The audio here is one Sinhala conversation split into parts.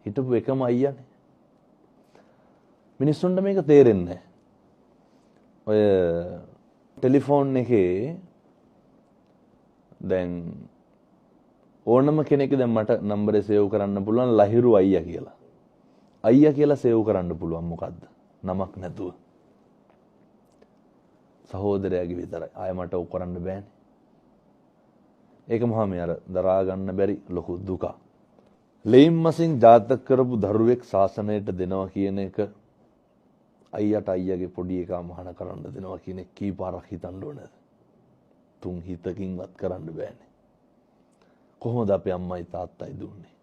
හිටපු එකම අයියානේ. මිනිස්සුන්ට මේක තේරෙන්නේ නැහැ. ඔය ටෙලිෆෝන් එකේ දැන් ඕනම කෙනෙක් දැන් මට නම්බරේ සේව් කරන්න පුළුවන් ලහිරු අයියා කියලා. අයියා කියලා සේව් කරන්න පුළුවන් මොකද්ද? නමක් නැතුව. සහෝදරයාගේ විතරයි. ආය මට ඔක් කරන්න බෑනේ. ඒක මහා මේ අර දරා ගන්න බැරි ලොකු දුක. ලේම් මසින් ජාතක කරපු දරුවෙක් ශාසනයට දෙනවා කියන එක අයියට අයියාගේ පොඩි එකා මහාන කරන්න දෙනවා කියන එක කී පාරක් හිතන්න ඕනද? තුන් හිතකින්වත් කරන්න බෑනේ. කොහොමද අපේ අම්මයි තාත්තයි දුන්නේ?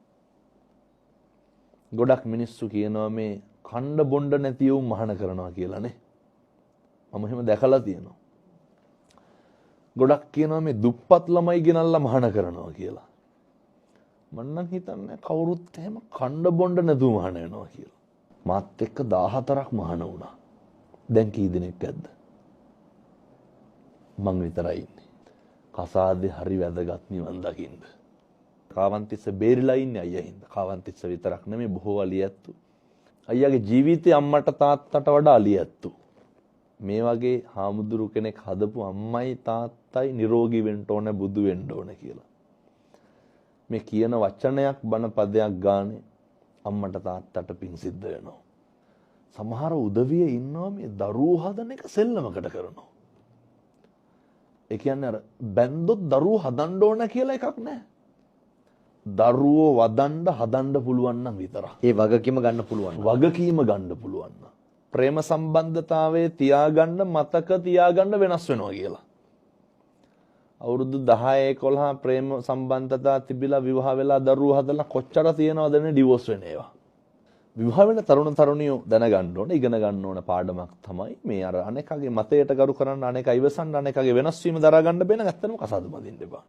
ගොඩක් මිනිස්සු කියනවා මේ කණ්ඩ බොණ්ඩ නැති වුන් මහාන කරනවා කියලානේ. මම එහෙම දැකලා තියෙනවා. ගොඩක් කියනවා මේ දුප්පත් ළමයි ගෙනල්ලා මහාන කරනවා කියලා. මම නම් හිතන්නේ කවුරුත් එහෙම කණ්ඩ බොණ්ඩ නැතුව මහාන වෙනවා කියලා. මාත් එක්ක 14ක් මහාන වුණා. දැන් කී දෙනෙක් ඇද්ද? මං විතරයි ඉන්නේ. කසාදේ හරි වැදගත් නිවන් දකින්න. කාවන්තිස්ස බේරිලා ඉන්නේ අයියා හින්දා. කාවන්තිස්ස විතරක් නෙමෙයි බොහෝ අලියැත්තු. අයියාගේ ජීවිතේ අම්මට තාත්තට වඩා අලියැත්තු. මේ වගේ හාමුදුරු කෙනෙක් හදපු අම්මයි තාත්තයි නිරෝගී වෙන්න ඕන බුදු වෙන්න ඕන කියලා. මේ කියන වචනයක් බණ පදයක් ගානේ අම්මට තාත්තට පිං සිද්ධ වෙනවා. සමහර උදවිය ඉන්නවා මේ දරුවෝ හදන එක සෙල්ලමකට කරනවා. ඒ කියන්නේ අර බැන්දොත් දරුවෝ හදන්න ඕන කියලා එකක් නැහැ. දරුවෝ වදන්න හදන්න පුළුවන් නම් විතරක්. ඒ වගකීම ගන්න පුළුවන්. වගකීම ගන්න පුළුවන්. ප්‍රේම සම්බන්ධතාවයේ තියාගන්න මතක තියාගන්න වෙනස් වෙනවා කියලා. අවුරුදු 10 11 ප්‍රේම සම්බන්ධතා තිබිලා විවාහ වෙලා දරුවෝ හදලා කොච්චර තියනවද නේ ඩිවෝස් වෙන ඒවා. විවාහ වෙන තරුණ තරුණියෝ දැනගන්න ඕන ඉගෙන ගන්න ඕන පාඩමක් තමයි මේ අර අනේකගේ මතයට ගරු කරන්න අනේක ඉවසන්න අනේකගේ වෙනස් වීම දරා ගන්න බැන නැත්තම් කසාද බඳින්න එපා.